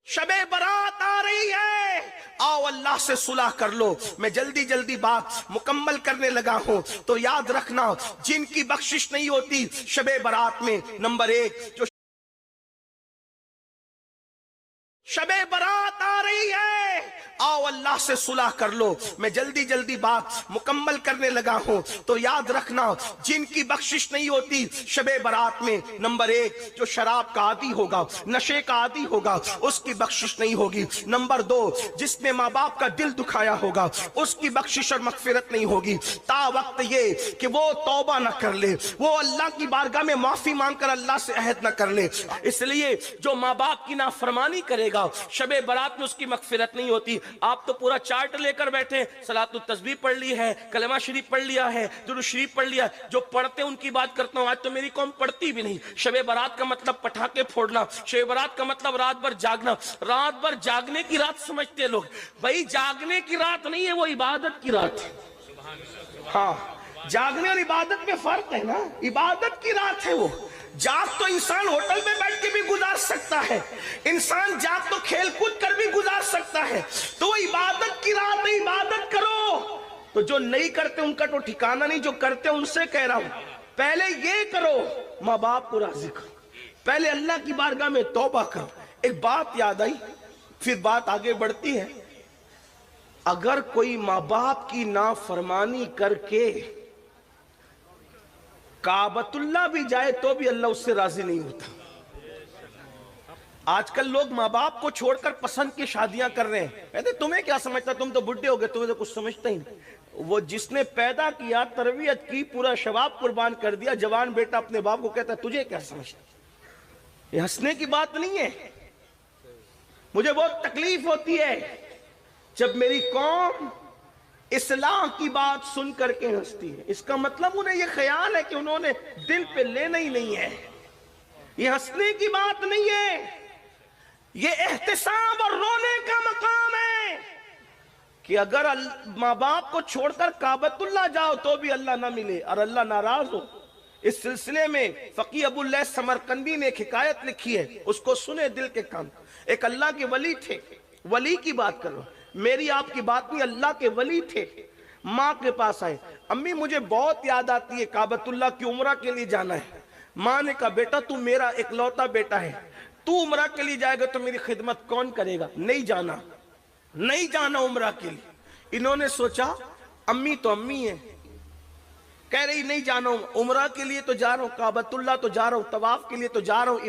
شب برات آ رہی ہے، آؤ اللہ سے صلح کر لو۔ میں جلدی جلدی بات مکمل کرنے لگا ہوں، تو یاد رکھنا جن کی بخشش نہیں ہوتی شب برات میں، نمبر ایک جو شب برات آ رہی ہے، آؤ اللہ سے صلح کر لو۔ میں جلدی جلدی بات مکمل کرنے لگا ہوں، تو یاد رکھنا جن کی بخشش نہیں ہوتی شب برات میں، نمبر ایک جو شراب کا عادی ہوگا، نشے کا عادی ہوگا، اس کی بخشش نہیں ہوگی۔ نمبر دو جس نے ماں باپ کا دل دکھایا ہوگا، اس کی بخشش اور مغفرت نہیں ہوگی تا وقت یہ کہ وہ توبہ نہ کر لے، وہ اللہ کی بارگاہ میں معافی مانگ کر اللہ سے عہد نہ کر لے۔ اس لیے جو ماں باپ کی نافرمانی کرے گا شب برات میں اس کی مغفرت نہیں ہوتی۔ آپ تو پورا چارٹ لے کر بیٹھے، صلاۃ التسبیح پڑھ لی ہے، کلمہ شریف پڑھ لیا ہے، درود شریف پڑھ لیا، جو پڑھتے ان کی بات کرتا ہوں۔ آج تو میری قوم پڑھتی بھی نہیں۔ شب برات کا مطلب پٹاخے پھوڑنا، شب برات کا مطلب رات بھر جاگنا۔ رات بھر جاگنے کی رات سمجھتے لوگ، بھائی جاگنے کی رات نہیں ہے، وہ عبادت کی رات ہے۔ ہاں، جاگنے اور عبادت میں فرق ہے نا، عبادت کی رات ہے وہ۔ جاگ تو انسان ہوٹل میں بیٹھ کے بھی گزار سکتا ہے، انسان جاگ تو کھیل کود کر بھی گزار سکتا ہے، تو وہ عبادت کی رات ہے، عبادت کرو۔ تو جو نہیں کرتے ان کا تو ٹھکانہ نہیں، جو کرتے ان سے کہہ رہا ہوں پہلے یہ کرو، ماں باپ کو راضی کرو، پہلے اللہ کی بارگاہ میں توبہ کرو۔ ایک بات یاد آئی، پھر بات آگے بڑھتی ہے۔ اگر کوئی ماں باپ کی نافرمانی کر کے کعبۃ اللہ بھی جائے تو بھی اللہ اس سے راضی نہیں ہوتا۔ آج کل لوگ ماں باپ کو چھوڑ کر پسند کی شادیاں کر رہے ہیں۔ کہتے تمہیں کیا سمجھتا، تم تو بڈھے ہو گئے، تمہیں تو کچھ سمجھتا ہی نہیں۔ وہ جس نے پیدا کیا، تربیت کی، پورا شباب قربان کر دیا، جوان بیٹا اپنے باپ کو کہتا ہے تجھے کیا سمجھتا۔ یہ ہنسنے کی بات نہیں ہے۔ مجھے بہت تکلیف ہوتی ہے جب میری قوم اصلاح کی بات سن کر کے ہنستی ہے۔ اس کا مطلب انہیں یہ خیال ہے کہ انہوں نے دل پہ لینا ہی نہیں ہے۔ یہ ہنسنے کی بات نہیں ہے، یہ احتساب اور رونے کا مقام ہے کہ اگر ماں باپ کو چھوڑ کر کعبۃ اللہ جاؤ تو بھی اللہ نہ ملے اور اللہ ناراض ہو۔ اس سلسلے میں فقیہ ابو اللیث سمرقندی نے ایک حکایت لکھی ہے، اس کو سنے دل کے کام۔ ایک اللہ کے ولی تھے، ولی کی بات کر رہا ہوں، میری آپ کی بات نہیں، اللہ کے ولی تھے۔ ماں کے پاس آئے، امی مجھے بہت یاد آتی ہے، کعبۃ اللہ کی عمرہ کے لیے جانا ہے۔ ماں نے کہا بیٹا تو میرا اکلوتا بیٹا ہے، تو عمرہ کے لیے جائے گا تو میری خدمت کون کرے گا؟ نہیں جانا، نہیں جانا عمرہ کے لیے۔ انہوں نے سوچا امی تو امی ہے، کہہ رہی نہیں جانا ہوں، عمرہ کے لیے تو جا رہا ہوں، کعبۃ اللہ تو جا رہا ہوں، طواف کے لیے تو جا رہا ہوں،